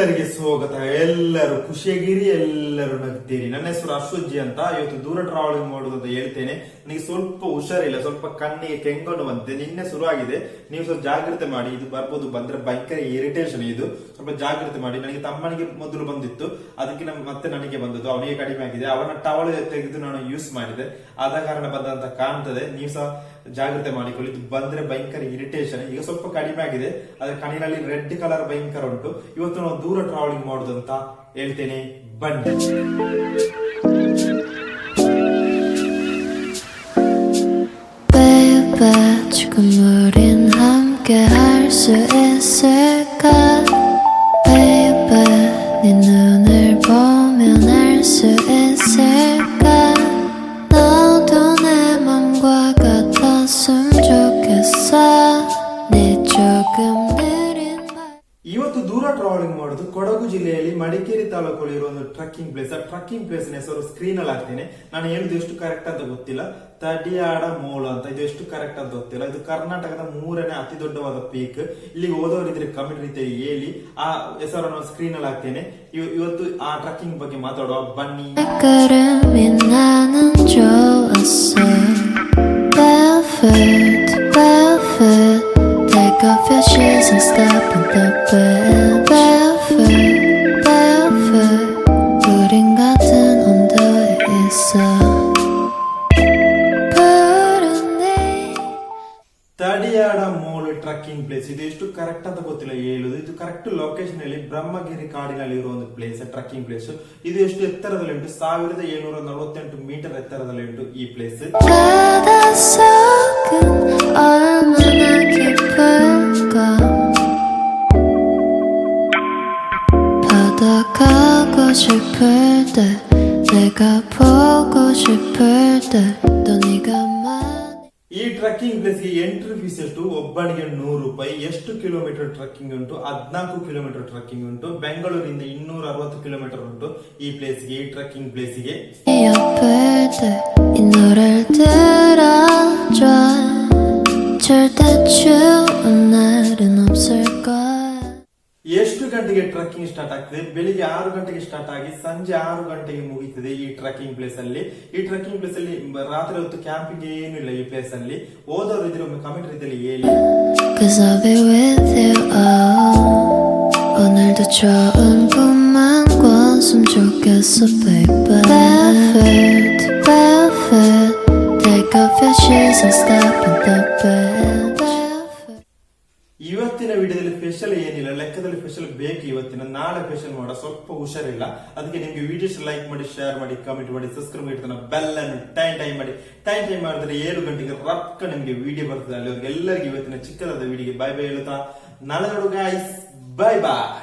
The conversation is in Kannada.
ಎಲ್ಲರಿಗೆ ಸ್ವಾಗತ. ಎಲ್ಲರೂ ಖುಷಿಯಾಗಿರಿ, ಎಲ್ಲರೂ ನಗ್ತೀರಿ. ನನ್ನ ಹೆಸರು ಅಶ್ವಜ್ಜಿ ಅಂತ. ಇವತ್ತು ದೂರ ಟ್ರಾವೆಲಿಂಗ್ ಮಾಡುದು ಅಂತ ಹೇಳ್ತೇನೆ. ನನಗೆ ಸ್ವಲ್ಪ ಹುಷಾರಿಲ್ಲ, ಸ್ವಲ್ಪ ಕಣ್ಣಿಗೆ ಕೆಂಗಣ್ಣು ಬಂತೆ, ನಿನ್ನೆ ಶುರು ಆಗಿದೆ. ನೀವು ಸ್ವಲ್ಪ ಜಾಗ್ರತೆ ಮಾಡಿ, ಇದು ಬರ್ಬೋದು, ಬಂದ್ರೆ ಭಯಂಕರ ಇರಿಟೇಷನ್. ಇದು ಸ್ವಲ್ಪ ಜಾಗ್ರತೆ ಮಾಡಿ. ನನಗೆ ತಮ್ಮನಿಗೆ ಮೊದಲು ಬಂದಿತ್ತು, ಅದಕ್ಕೆ ಮತ್ತೆ ನನಗೆ ಬಂದದ್ದು. ಅವನಿಗೆ ಕಡಿಮೆ ಆಗಿದೆ. ಅವನ ಟವಲ್ ತೆಗೆದು ನಾನು ಯೂಸ್ ಮಾಡಿದೆ, ಆದ ಕಾರಣ ಬಂದಂತ ಕಾಣ್ತದೆ. ನೀವು ಸಹ ಜಾಗ್ರತೆ ಮಾಡಿಕೊಳ್ಳಿ. ಇದು ಬಂದ್ರೆ ಭಯಂಕರ ಇರಿಟೇಷನ್. ಈಗ ಸ್ವಲ್ಪ ಕಡಿಮೆ ಆಗಿದೆ, ಆದ್ರೆ ಕಣ್ಣಿನಲ್ಲಿ ರೆಡ್ ಕಲರ್ ಭಯಂಕರ ಉಂಟು. ಇವತ್ತು ನಾವು ದೂರ ಟ್ರಾವೆಲಿಂಗ್ ಮಾಡುದು ಅಂತ ಹೇಳ್ತೇನೆ, ಬನ್ನಿ. 지금 우린 함께 할 수 있을까 Baby 네 눈을 보면 알 수 있을까 너도 내 맘과 같았으면 좋겠어 네 조금 느린 ಇವತ್ತು ದೂರ ಟ್ರಾವೆಲಿಂಗ್ ಮಾಡುದು ಕೊಡಗು ಜಿಲ್ಲೆಯಲ್ಲಿ ಮಡಿಕೇರಿ ತಾಲೂಕಲ್ಲಿ ಇರುವ ಒಂದು ಟ್ರಕ್ಕಿಂಗ್ ಪ್ಲೇಸ್. ಆ ಟ್ರಕ್ಕಿಂಗ್ ಪ್ಲೇಸ್ ಹೆಸರು ಸ್ಕ್ರೀನ್ ಅಲ್ಲಿ ಹಾಕ್ತೇನೆ. ನಾನು ಹೇಳುದು ಎಷ್ಟು ಕರೆಕ್ಟ್ ಅಂತ ಗೊತ್ತಿಲ್ಲ. ತಡಿಯಾಂಡಮೋಲ್ ಅಂತ, ಇದು ಎಷ್ಟು ಕರೆಕ್ಟ್ ಅಂತ ಗೊತ್ತಿಲ್ಲ. ಇದು ಕರ್ನಾಟಕದ 3ನೇ ಅತಿ ದೊಡ್ಡವಾದ ಪೀಕ್. ಇಲ್ಲಿಗೆ ಹೋದವರಿದ್ರೆ ಕಮೆಂಟ್ ರೀತಿಯಲ್ಲಿ ಹೇಳಿ. ಆ ಹೆಸರನ್ನು ಸ್ಕ್ರೀನ್ ಅಲ್ಲಿ ಹಾಕ್ತೇನೆ. ಇವತ್ತು ಆ ಟ್ರಕ್ಕಿಂಗ್ ಬಗ್ಗೆ ಮಾತಾಡುವ, ಬನ್ನಿ. Take off your shoes and step in the bed Barefoot, barefoot 우린 같은 온도에 있어 Tadiandamol trekking place. ಇದು ಎಷ್ಟು ಕರೆಕ್ಟ್ ಅಂತ ಗೊತ್ತಿಲ್ಲ ಹೇಳುದು. ಇದು ಕರೆಕ್ಟ್ ಲೊಕೇಶನ್ ಅಲ್ಲಿ ಬ್ರಹ್ಮಗಿರಿ ಕಾಡಿನಲ್ಲಿ ಇರುವ ಒಂದು ಪ್ಲೇಸ್, ಟ್ರಕ್ಕಿಂಗ್ ಪ್ಲೇಸ್. ಇದು ಎಷ್ಟು ಎತ್ತರದಲ್ಲಿ ಉಂಟು? 1748 ಮೀಟರ್ ಎತ್ತರದಲ್ಲಿ ಉಂಟು ಈ ಪ್ಲೇಸ್. 바다가고 싶을 때 내가 보고 싶을 때 또 네가 ಈ ಟ್ರಕ್ಕಿಂಗ್ ಪ್ಲೇಸ್ ಗೆ ಎಂಟ್ರಿ ಫೀಸ್ ಎಷ್ಟು? ಒಬ್ಬನಿಗೆ 100 ರೂಪಾಯಿ. ಎಷ್ಟು ಕಿಲೋಮೀಟರ್ ಟ್ರಕ್ಕಿಂಗ್ ಉಂಟು? 14 ಕಿಲೋಮೀಟರ್ ಟ್ರಕ್ಕಿಂಗ್ ಉಂಟು. ಬೆಂಗಳೂರಿಂದ 260 ಕಿಲೋಮೀಟರ್ ಉಂಟು ಈ ಪ್ಲೇಸ್ ಗೆ, ಈ ಟ್ರಕ್ಕಿಂಗ್ ಪ್ಲೇಸ್ ಗೆ. 이 노래를 들어줘 절대 추운 날은 없을 거야. ಎಷ್ಟು ಗಂಟೆಗೆ ಟ್ರಕ್ಕಿಂಗ್ ಸ್ಟಾರ್ಟ್ ಆಗ್ತದೆ? ಬೆಳಿಗ್ಗೆ 6 ಗಂಟೆಗೆ ಸ್ಟಾರ್ಟ್ ಆಗಿ ಸಂಜೆ 6 ಗಂಟೆಗೆ ಮುಗಿತದೆ ಈ ಟ್ರಕ್ಕಿಂಗ್ ಪ್ಲೇಸ್ ಅಲ್ಲಿ. ಈ ಟ್ರಕ್ಕಿಂಗ್ ಪ್ಲೇಸ್ ಅಲ್ಲಿ ರಾತ್ರಿ ಹೊತ್ತು ಕ್ಯಾಂಪಿಂಗ್ ಏನು ಇಲ್ಲ ಈ ಪ್ಲೇಸ್ ಅಲ್ಲಿ. ಹೋದವರು ಇದ್ರೆ ಒಮ್ಮೆ ಕಮೆಂಟ್ ರೀತಿಯಲ್ಲಿ ಹೇಳಿ. 오늘도 좋은 꿈만 꿨으면 좋겠어 baby Barefoot, barefoot Take off your shoes and step in the bed ಇವತ್ತಿನ ವಿಡಿಯೋದಲ್ಲಿ ಸ್ಪೆಷಲ್ ಏನಿಲ್ಲ, ಲೆಕ್ಕದಲ್ಲಿ ಸ್ಪೆಷಲ್ ಬೇಕು ಇವತ್ತಿನ. ನಾಳೆ ಸ್ಪೆಷಲ್ ಮಾಡೋ, ಸ್ವಲ್ಪ ಹುಷಾರಿಲ್ಲ. ಅದಕ್ಕೆ ನಿಮ್ಗೆ ವಿಡಿಯೋಸ್ ಲೈಕ್ ಮಾಡಿ, ಶೇರ್ ಮಾಡಿ, ಕಮೆಂಟ್ ಮಾಡಿ, ಸಬ್ಸ್ಕ್ರೈಬ್ ಮಾಡಿ, ಬೆಲ್ ಅನ್ನು ಟೈಮ್ ಮಾಡಿ. ಟೈಮ್ ಮಾಡಿದ್ರೆ 7 ಗಂಟೆಗೆ ರೊಕ್ಕ ನಿಮ್ಗೆ ವಿಡಿಯೋ ಬರ್ತದೆ. ಅಲ್ಲಿ ಎಲ್ಲರಿಗೂ ಇವತ್ತಿನ ಚಿಕ್ಕದಾದ ವಿಡಿಯೋಗೆ ಬೈ ಬೈ ಹೇಳುತ್ತಾ, ನಾಳೆ ನೋಡು ಗೈಸ್, ಬೈ ಬಾಯ್.